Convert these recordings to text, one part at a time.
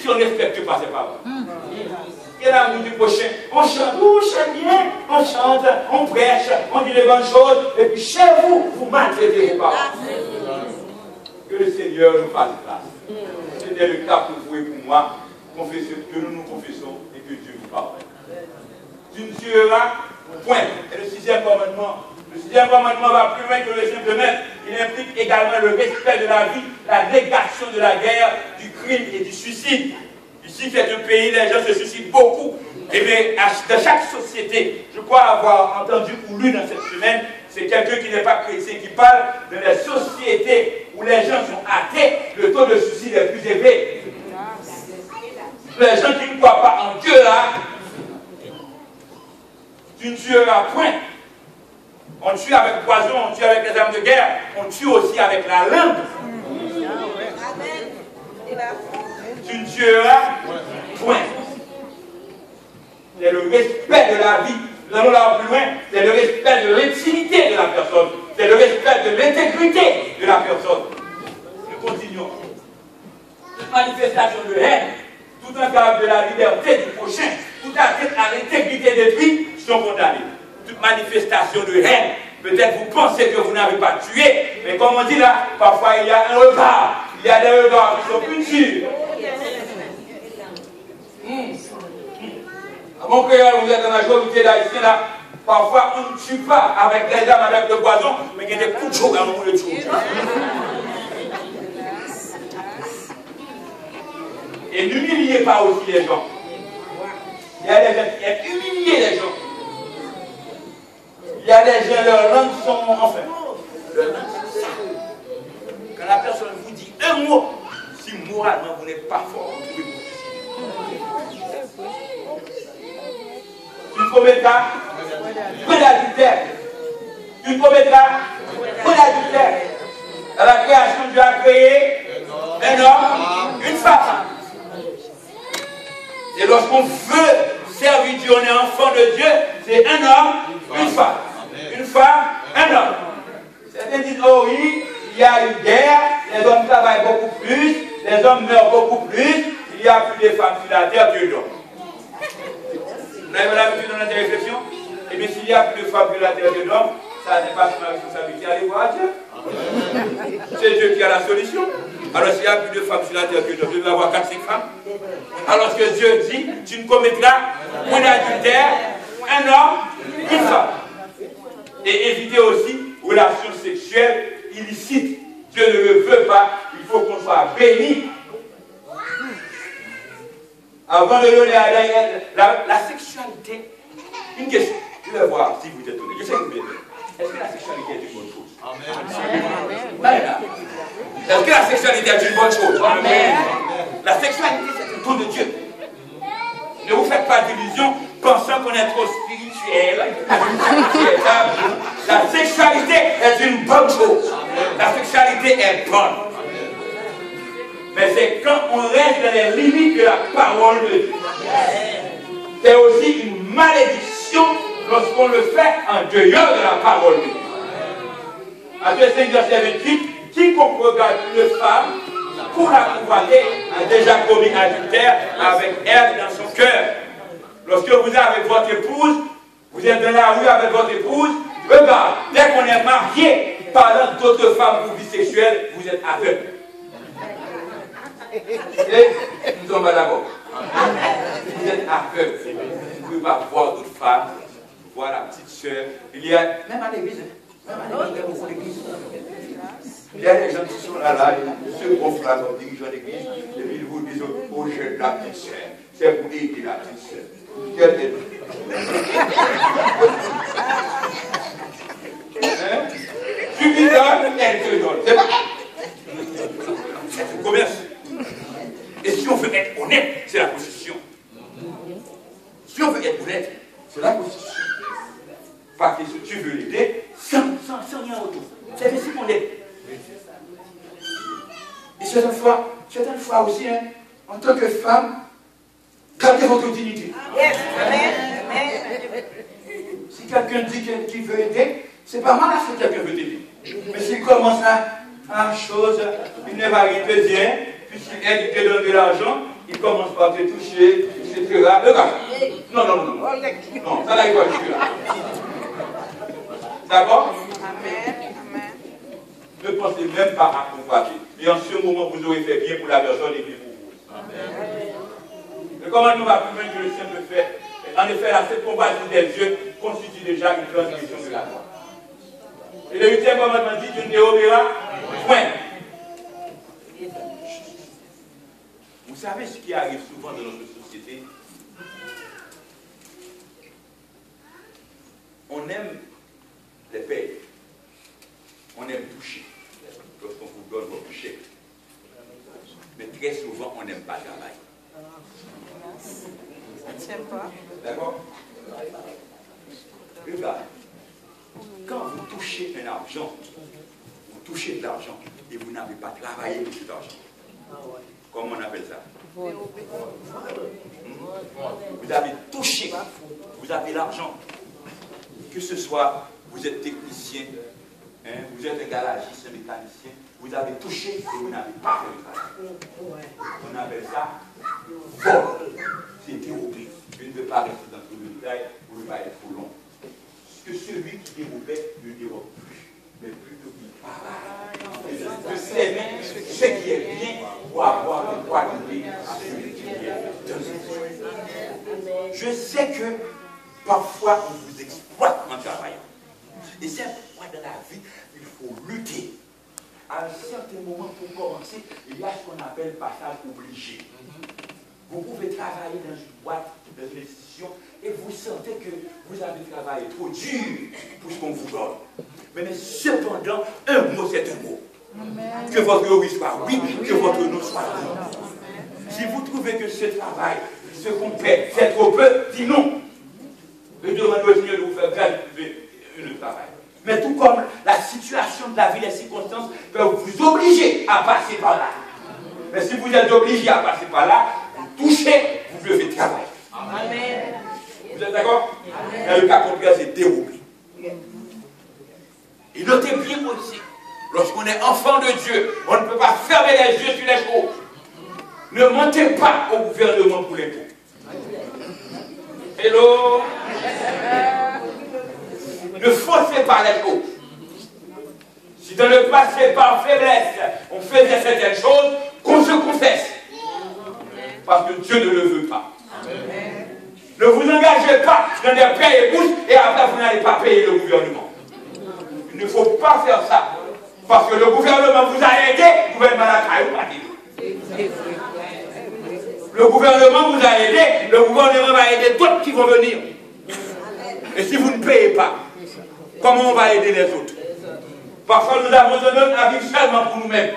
si on ne respecte pas ses paroles. Et l'amour du prochain, on chante, on chante bien, on chante, on prêche, on dit les bonnes choses, et puis chez vous, vous maltraitez vos paroles. Que le Seigneur nous fasse grâce. C'était le cas pour vous et pour moi, que nous nous confessons et que Dieu nous pardonne. Tu ne tueras point. Et le sixième commandement. Le sixième commandement va plus loin que le simple maître. Il implique également le respect de la vie, la négation de la guerre, du crime et du suicide. Ici, c'est un pays, les gens se suicident beaucoup. Et bien, dans chaque société, je crois avoir entendu ou lu dans cette semaine, c'est quelqu'un qui n'est pas chrétien qui parle de la société où les gens sont athées, le taux de suicide est plus élevé. Les gens qui ne croient pas en Dieu, là, tu ne tueras point. On tue avec poison, on tue avec les armes de guerre, on tue aussi avec la langue. Tu ne tueras point. C'est le respect de la vie. Nous allons là plus loin. C'est le respect de l'intimité de la personne. C'est le respect de l'intégrité de la personne. Nous continuons. Toute manifestation de haine, tout encart de la liberté du prochain, tout atteinte à l'intégrité des vies sont condamnés. Toute manifestation de haine, peut-être vous pensez que vous n'avez pas tué, mais comme on dit là, parfois il y a un regard. Il y a des regards qui sont punitifs. Mon créole, vous êtes dans la majorité d'Haïtiens là, parfois on ne tue pas avec les armes avec le poison, mais il y a des coups de chaud dans le monde. Et n'humiliez pas aussi les gens. Il y a des gens qui aiment humilier les gens. Il y a des gens, leurs langues sont, enfin, leurs langues sont sales. Quand la personne vous dit un mot, si moralement vous n'êtes pas fort, vous pouvez vous. Tu commettras peu d'adultère. Tu commettras peu d'adultère. Dans la création, Dieu a créé un homme, une femme. Et lorsqu'on veut servir Dieu, on est enfant de Dieu, c'est un homme, une femme. Une femme, un homme. Certains disent, oh oui, il y a une guerre, les hommes travaillent beaucoup plus, les hommes meurent beaucoup plus, il y a plus de femmes sur la terre que d'hommes. Vous avez l'habitude dans notre réflexion? Eh bien, s'il y a plus de femmes sur la terre que d'hommes, ça n'est pas ma responsabilité. Allez voir Dieu. C'est Dieu qui a la solution. Alors, s'il y a plus de femmes sur la terre que d'hommes, je vais avoir 4-5 femmes. Alors que Dieu dit, tu ne commettras point d'adultère, un homme, une femme. Et éviter aussi relations sexuelles illicites. Dieu ne le veut pas, il faut qu'on soit béni. Avant de donner à la sexualité, une question. Je vais voir si vous êtes honnête. Je sais que vous êtes honnête. Est-ce que la sexualité est une bonne chose? Amen. Est-ce que la sexualité est une bonne chose? Amen. La sexualité, c'est un don de Dieu. Ne vous faites pas d'illusions pensant qu'on est trop spirituel. La sexualité est une bonne chose. La sexualité est bonne. Mais c'est quand on reste dans les limites de la parole de Dieu. C'est aussi une malédiction lorsqu'on le fait en dehors de la parole de Dieu. Matthieu 5, verset 28, quiconque regarde une femme pour la convoiter a déjà commis adultère avec elle dans son cœur. Lorsque vous êtes avec votre épouse, vous êtes dans la rue avec votre épouse, regarde, dès qu'on est marié, parlant d'autres femmes pour vie sexuelle, vous êtes aveugle. Et nous sommes d'accord. Vous êtes aveugle. Vous ne pouvez pas voir d'autres femmes, voir la petite soeur. Il y a, même à l'église, il y a beaucoup d'églises. Il y a des gens qui sont là, ils se gonflent comme dirigeants d'église, et puis ils vous disent, oh, j'ai la petite soeur. C'est pour aider la petite soeur. Quelle est suffisant, elle te donne. C'est pas c'est un commerce. Et si on veut être honnête, c'est la Constitution. Si on veut être honnête, c'est la Constitution. Parce que tu veux l'aider sans rien autour. C'est ainsi qu'on est. Et certaines fois aussi, hein, en tant que femme, gardez votre dignité. Yes. Si quelqu'un dit qu'il veut aider, c'est pas mal si quelqu'un veut t'aider. Mais s'il commence à chose, il ne va rien te dire, puisqu'il aide, il te donne de l'argent, il commence par te toucher, etc. Regarde. Non, non, non, non. Non, ça là, il va toucher là. D'accord? Ne pensez même pas à convoiter. Et en ce moment, vous aurez fait bien pour la personne et bien pour vous. Le commandement va plus loin que le simple fait. En effet, la cette compassion des yeux constitue déjà une transgression de la loi. Et le 8e commandement dit, tu ne déobéiras point. Vous savez ce qui arrive souvent dans notre société? On aime les paix. On aime toucher. Lorsqu'on vous donne vos toucher. Mais très souvent, on n'aime pas travailler. D'accord? Regarde. Quand vous touchez un argent, vous touchez de l'argent et vous n'avez pas travaillé pour cet argent. Comment on appelle ça? Vous avez touché, vous avez l'argent. Que ce soit, vous êtes technicien, hein, vous êtes un garagiste, un mécanicien, vous avez touché et vous n'avez pas fait le travail. On appelle ça vol. C'est dérobé. Je ne veux pas rester dans tout le détail pour ne pas être trop long. Que celui qui dérobait ne dérobe plus, mais plutôt qu'il parle. De s'aimer ce qui est bien pour avoir le droit de vivre à celui qui est donné. Je sais que parfois on vous exploite en travaillant. Et c'est pourquoi dans la vie, il faut lutter. À un certain moment, pour commencer, il y a ce qu'on appelle passage obligé. Vous pouvez travailler dans une boîte, dans une institution, et vous sentez que vous avez travaillé trop dur pour ce qu'on vous donne. Mais cependant, un mot, c'est un mot. Amen. Que votre oui soit oui, que votre non soit non. Si vous trouvez que ce travail, ce qu'on fait, c'est trop peu, dis non. Et demandez au Seigneur de vous faire gratuiter le travail. Mais tout comme la situation de la vie, les circonstances peuvent vous obliger à passer par là. Mais si vous êtes obligé à passer par là, vous touchez, vous devez travailler. Amen. Vous êtes d'accord? Dans le cas contraire, c'est dérobé. Et notez bien aussi, lorsqu'on est enfant de Dieu, on ne peut pas fermer les yeux sur les choses. Ne mentez pas au gouvernement pour les pauvres. Hello? Ne faussez pas les choses. Si dans le passé, par faiblesse, on faisait certaines choses, qu'on se confesse. Parce que Dieu ne le veut pas. Amen. Ne vous engagez pas dans des prêts et bourses et après vous n'allez pas payer le gouvernement. Il ne faut pas faire ça. Parce que le gouvernement vous a aidé, le gouvernement le gouvernement vous a aidé, le gouvernement va aider d'autres qui vont venir. Et si vous ne payez pas, comment on va aider les autres? Parfois nous avons besoin à vivre seulement pour nous-mêmes.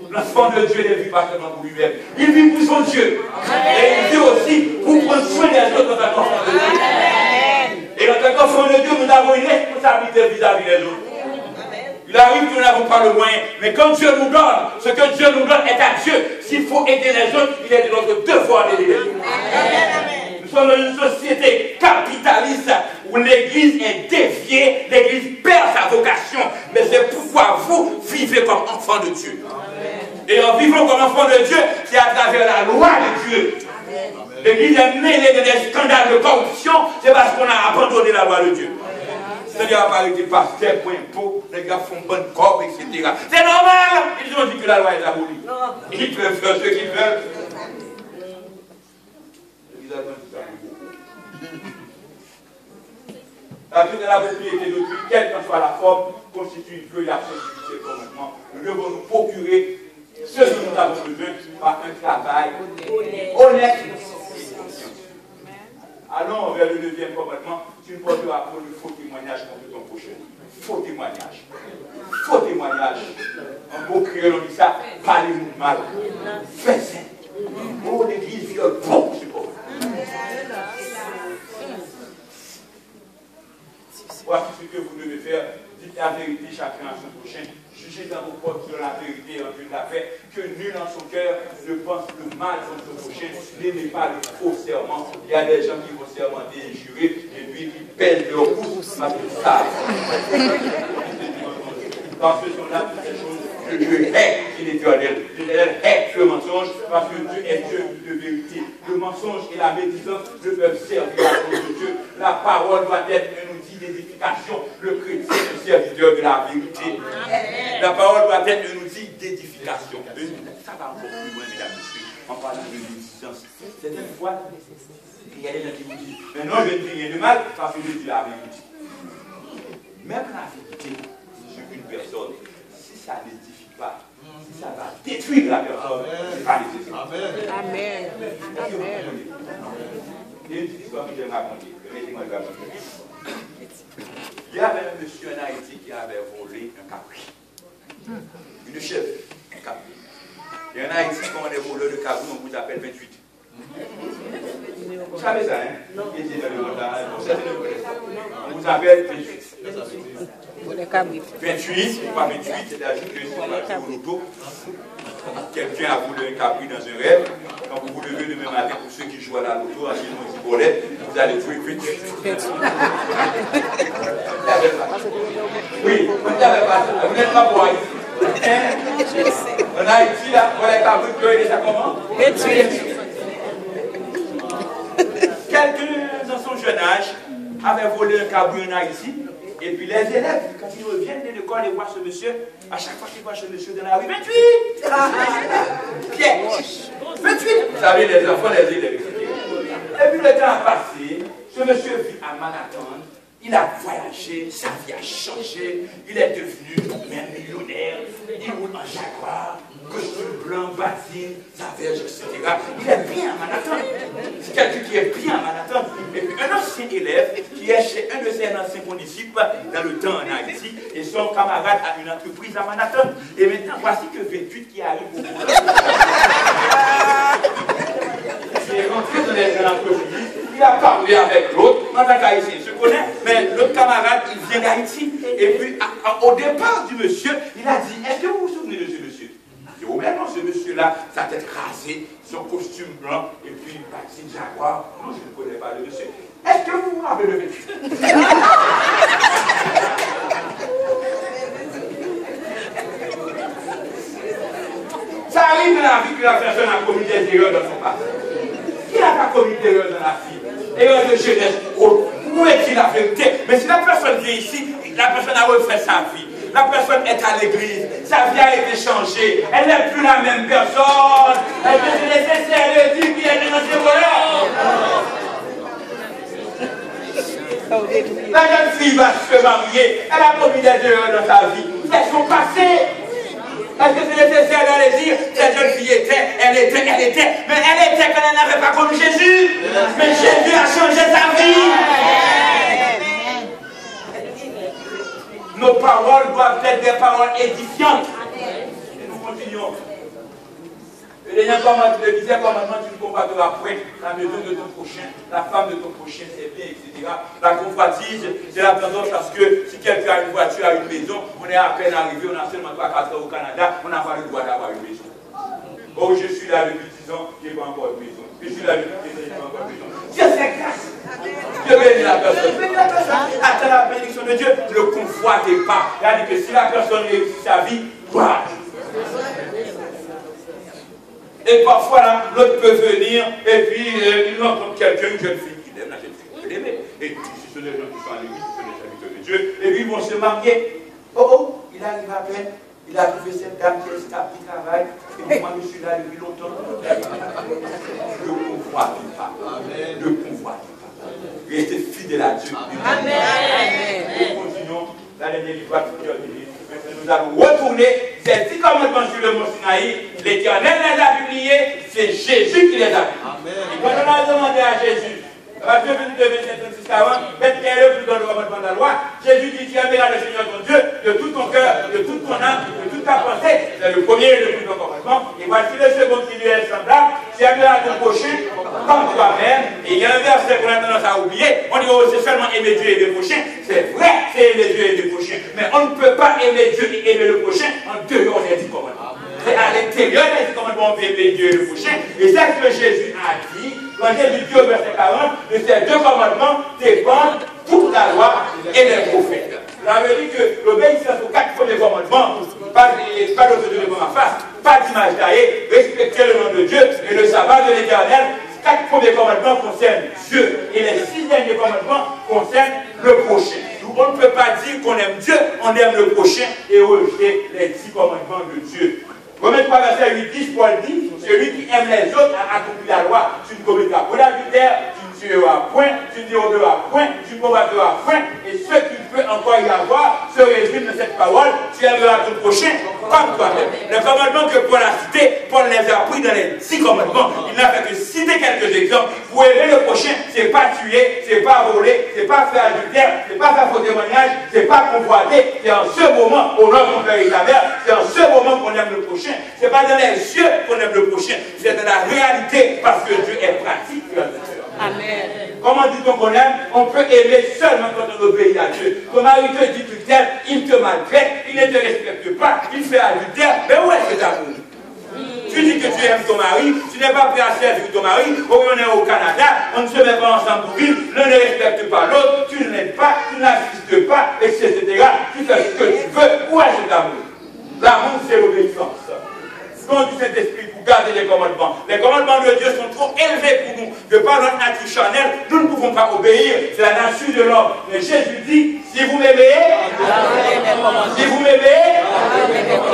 L'enfant de Dieu ne vit pas seulement pour lui-même. Il vit pour son Dieu. Et il vit aussi pour prendre soin des autres en tant qu'enfant de Dieu. Et en tant qu'enfant de Dieu, nous avons une responsabilité vis-à-vis des autres. Il arrive que nous n'avons pas le moyen. Mais quand Dieu nous donne, ce que Dieu nous donne est à Dieu. S'il faut aider les autres, il est de notre devoir d'aider les autres. Nous sommes dans une société capitaliste où l'Église est déviée, l'Église perd sa vocation. Mais c'est pourquoi vous vivez comme enfant de Dieu. Et en vivant comme enfant de Dieu, c'est à travers la loi de Dieu. L'Église est mêlée de des scandales de corruption, c'est parce qu'on a abandonné la loi de Dieu. C'est-à-dire à part des pasteurs, point pot, les gars font bonne corps, etc. C'est normal! Ils ont dit que la loi est abolie. Ils peuvent faire ce qu'ils veulent. La vie de la propriété d'autrui, quelle que soit la forme, constitue une violation du ces commandements. Nous devons nous procurer ce dont nous avons besoin par un travail honnête et conscient. Allons vers le 9e commandement. Tu ne porteras pas le faux témoignage contre ton prochain. Faux témoignage. Faux témoignage. En beau créole, on dit ça. Parlez-nous mal. Faites-en. Oh, l'église viole beaucoup ce pauvre. Voici ce que vous devez faire. Dites la vérité chacun à son prochain. Jugez dans vos portes sur la vérité en vue de la paix. Que nul en son cœur ne pense le mal contre son prochain. N'aimez pas le faux serment. Il y a des gens qui vont sermenter et jurer, et puis qui pèsent leur pouce parce qu'ils savent. Dans ce sont-là, toutes ces choses, je que je hais l'Éternel. L'Éternel hait le mensonge parce que Dieu est Dieu de vérité. Le mensonge et la médisance ne peuvent servir à cause de Dieu. La parole doit être un outil d'édification. Le chrétien est un serviteur de la vérité. La parole doit être un outil d'édification. Ça va encore plus loin, mesdames et messieurs, en parlant de médisance. Certaines fois, il y a des gens qui vous disent, mais non, je ne dis rien de mal parce que je dis la vérité. Même la vérité sur une personne, si ça n'édifie pas, si ça va détruire la personne, c'est pas nécessaire. Amen. Amen. Il y a une petite histoire que je vais raconter. Il y avait un monsieur en Haïti qui avait volé un capri. Une chèvre, un capri. Et en Haïti, quand on est voleur de capri, on vous appelle 28. Vous savez ça, hein? Non. On vous appelle 28. 28, pas 28, c'est-à-dire que si vous avez au loto, quelqu'un a volé un capri dans un rêve, quand vous vous levez demain matin, pour ceux qui jouent à la loto, à chez nous, vous allez jouer 28. Oui, vous n'avez pas ça, vous n'êtes pas pour Haïti. En Haïti, là, voilà le capri, vous avez ça comment? 28. Quelqu'un dans son jeune âge avait volé un cabri en Haïti. Et puis les élèves, quand ils reviennent de l'école et voient ce monsieur, à chaque fois qu'ils voient ce monsieur dans la rue, 28! Pierre! 28! Vous savez, les enfants, les élèves. Et puis le temps a passé, ce monsieur vit à Manhattan, il a voyagé, sa vie a changé, il est devenu même millionnaire, il roule en Jaguar, costume blanc, batine, sa verge, etc. Il est bien à Manhattan. C'est quelqu'un qui est bien à Manhattan. Et puis un ancien élève qui est chez un de ses anciens condisciples dans le temps en Haïti, et son camarade a une entreprise à Manhattan. Et maintenant, voici que 28 qui arrive au boulot. Il est rentré dans l'entreprise, il a parlé avec l'autre, en tant qu'Haïtien, il se connaît, mais l'autre camarade, il vient d'Haïti. Et puis, au départ du monsieur, il a dit, est-ce que vous vous souvenez de ce monsieur? Il dit, oh, mais non, ce monsieur-là, sa tête rasée, son costume blanc, et puis, batine Jaguar. Non, je ne connais pas le monsieur. Est-ce que vous vous rappelez de 28? Ça arrive dans la vie que la personne a commis des erreurs dans son passé. Qui n'a pas commis d'erreurs dans la vie? Erreurs de jeunesse. Où est-il la vérité? Mais si la personne vient ici, la personne a refait sa vie. La personne est à l'église. Sa vie a été changée. Elle n'est plus la même personne. Est-ce que c'est nécessaire de dire qu'il est dans ses voleurs? La jeune fille va se marier. Elle a commis des erreurs dans sa vie. C'est son passé. Est-ce que c'est nécessaire d'aller dire cette jeune fille elle était, mais elle était quand elle n'avait pas connu Jésus. Mais Jésus a changé sa vie. Nos paroles doivent être des paroles édifiantes. Et nous continuons. Le dernier commandement, le 10e commandement, tu ne combattras point la maison de ton prochain, la femme de ton prochain, ses biens, etc. La convoitise, c'est la tendance parce que si quelqu'un a une voiture, a une maison, on est à peine arrivé, on a seulement 3-4 ans au Canada, on n'a pas le droit d'avoir une maison. Oh, je suis là depuis 10 ans, je n'ai pas encore une maison. Je suis là depuis 10 ans, je n'ai pas encore une maison. Dieu fait grâce. Dieu bénit la personne. Bénit la personne. Attends la bénédiction de Dieu, ne le convoitez pas. C'est-à-dire que si la personne réussit sa vie, quoi? Et parfois, là, l'autre peut venir et puis il rencontre quelqu'un, une jeune fille qu'il aime, la jeune fille qu'il peut l'aimer. Et puis, si ce sont des gens qui sont à l'église, qui sont des serviteurs de Dieu, et puis ils vont se marier. Oh, il arrive à peine, il a trouvé cette dame qui est stable, qui travaille, et puis moi je suis là depuis longtemps. Ne convoitez pas. Ne convoitez pas. Restez fidèles à Dieu. Amen. Nous continuons la dernière livre qui est nous allons retourner ces 10 commandements sur le mont Sinaï. L'Éternel les a publiés, c'est Jésus qui les a publiés. Et quand on a demandé à Jésus, Dieu venu de 27, 36, 40, quel est le plus grand commandement de la loi? Jésus dit, tu aimeras le Seigneur ton Dieu de tout ton cœur, de toute ton âme, de toute ta pensée. C'est le premier et le plus grand commandement. Et voici le second qui lui est semblable. Tu aimeras ton prochain comme toi-même. Et il y a un verset qu'on a tendance à oublier. On dit, oh, c'est seulement aimer Dieu et aimer le prochain. C'est vrai, c'est aimer Dieu et aimer le prochain. Mais on ne peut pas aimer Dieu et aimer le prochain en dehors des 10 commandements. C'est à l'intérieur des 10 commandements on peut aimer Dieu et le prochain. Et c'est ce que Jésus a dit. Quand Jésus dit au verset 40, de ces 2 commandements dépendent toute la loi et les prophètes. Ça veut dire que l'obéissance aux 4 premiers commandements pas d'autre devant ma face, pas d'image taillée, respecter le nom de Dieu et le sabbat de l'Éternel. 4 premiers commandements concernent Dieu et les 6 derniers commandements concernent le prochain. Donc on ne peut pas dire qu'on aime Dieu, on aime le prochain et rejeter les 10 commandements de Dieu. Romains 3, verset 8-10, Paul dit, celui qui aime les autres a accompli la loi. Tu ne commettras pas l'adultère, tu ne tueras point, tu ne déroberas point, tu ne combattras point, et ce qu'il peut encore y avoir se résume dans cette parole, tu aimeras ton prochain comme toi-même. Les commandements que Paul a cités, Paul les a pris dans les 10 commandements. Il n'a fait que citer quelques exemples. Pour aimer le prochain, c'est pas tuer, c'est pas voler, c'est pas faire adultère, c'est pas faire faux témoignage, c'est pas convoiter. C'est en ce moment qu'on honore ton père et ta mère, c'est en ce moment qu'on aime le prochain. C'est pas dans les yeux qu'on aime le prochain, c'est dans la réalité parce que Dieu est pratique. Amen. Comment dit-on qu'on aime? On peut aimer seulement quand on obéit à Dieu. Ton mari te dit tu t'aimes, il te maltraite, il ne te respecte pas, il fait adultère, mais où est cet amour? Tu dis que tu aimes ton mari, tu n'es pas prêt à servir ton mari, on est au Canada, on ne se met pas ensemble pour vivre, l'un ne respecte pas l'autre, tu ne l'aimes pas, tu n'assistes pas, etc. Tu fais ce que tu veux, où est cet amour? L'amour, c'est l'obéissance. Nom du Saint-Esprit pour garder les commandements. Les commandements de Dieu sont trop élevés pour nous. De par notre nature charnelle, nous ne pouvons pas obéir. C'est la nature de l'homme. Mais Jésus dit, si vous m'aimez, si vous m'aimez,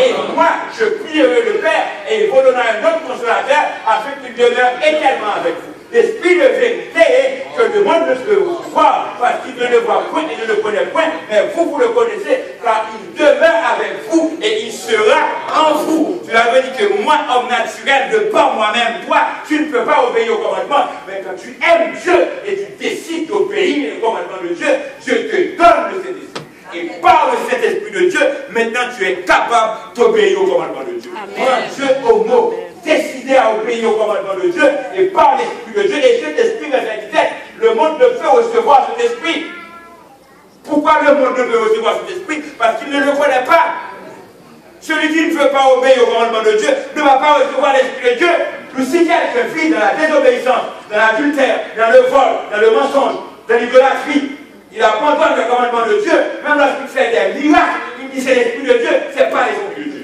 et moi, je prierai le Père et il vous donnera un autre consolateur afin qu'il demeure éternellement avec vous. L'esprit de vérité que le monde ne peut voir parce qu'il ne le voit point et ne le connaît point, mais vous le connaissez car il demeure avec vous et il sera en vous. Tu l'avais dit que moi, homme naturel, de par moi-même, toi, tu ne peux pas obéir au commandement, mais quand tu aimes Dieu et tu décides d'obéir au commandement de Dieu, Dieu te donne le Saint-Esprit. Et par le Saint-Esprit de Dieu, maintenant tu es capable d'obéir au commandement de Dieu. Prends Dieu au mot. Décider à obéir au commandement de Dieu et par l'Esprit de Dieu. Et cet Esprit, le monde ne peut recevoir cet Esprit. Pourquoi le monde ne peut recevoir cet Esprit? Parce qu'il ne le connaît pas. Celui qui ne veut pas obéir au commandement de Dieu ne va pas recevoir l'Esprit de Dieu. Nous, si quelqu'un vit dans la désobéissance, dans l'adultère, dans le vol, dans le mensonge, dans l'idolâtrie, il a pas entendu le commandement de Dieu, même lorsqu'il fait des miracles, il dit c'est l'Esprit de Dieu, c'est pas l'Esprit de Dieu.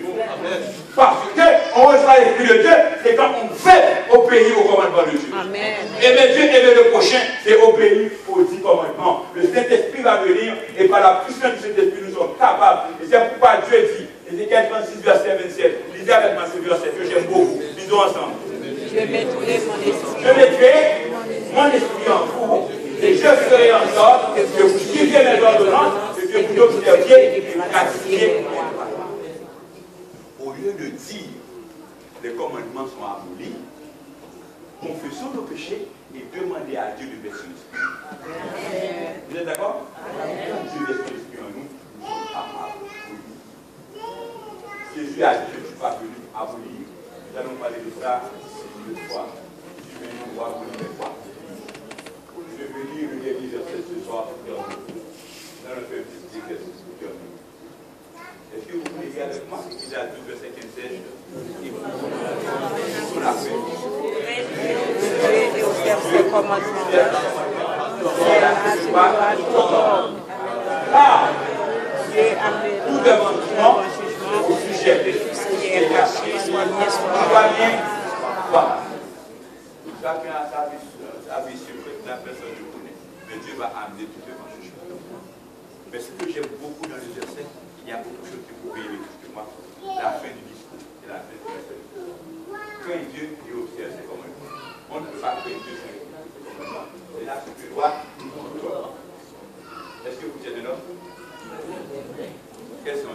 Parce qu'on reçoit l'Esprit de Dieu, c'est quand on fait obéir au commandement de Dieu. Amen. Aimer Dieu, aimer le prochain, c'est obéir aux 10 commandements. Le Saint-Esprit va venir et par la puissance du Saint-Esprit, nous sommes capables. Et c'est pourquoi Dieu dit, Ézéchiel 36, verset 27, lisez avec moi ce verset que j'aime beaucoup. Lisons ensemble. Je mettrai mon esprit en vous et je ferai en sorte que vous suiviez mes ordonnances et que vous observiez et que vous pratiquiez. Au lieu de dire les commandements sont abolis, confessons nos péchés et demandez à Dieu de verser l'esprit. Vous êtes d'accord? Quand Dieu verse l'esprit en nous, nous sommes capables. Jésus a dit que je ne suis pas venu abolir. Nous allons parler de ça une fois. Je vais nous voir abolir les fois. Je vais lire le dernier verset ce soir pour terminer. Nous allons faire un petit exercice pour terminer. Est-ce que vous voulez lire avec moi? Ésaïe 12, verset 15. On a fait. Tout devant au sujet de voilà. Chacun a sa vie secrète, la personne le connaît. Mais Dieu va amener tout devant ce chemin. Mais ce que j'aime beaucoup dans les versets, il y a beaucoup de choses que vous pouvez lire que moi. La fin du discours et la fin du message. Crains Dieu et observe ses commandements. On ne peut pas craindre Dieu sans les commandements. C'est là ce que doit. Est-ce que vous êtes un homme?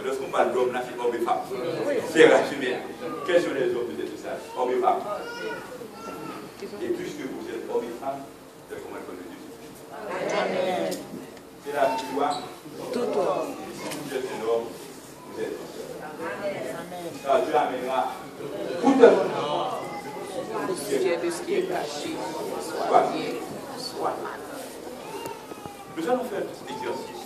Lorsqu'on parle d'homme, là, c'est homme et femme. C'est rationnel. Quels sont les hommes de cette salle? Homme et femme. Et puisque vous êtes homme et femme, c'est le commandement de Dieu. C'est la loi. Tout homme. Si vous êtes un homme, vous êtes un car Dieu amènera tout homme. Au sujet de ce qui est caché, soit bien, soit mal. Nous allons faire un petit exercice.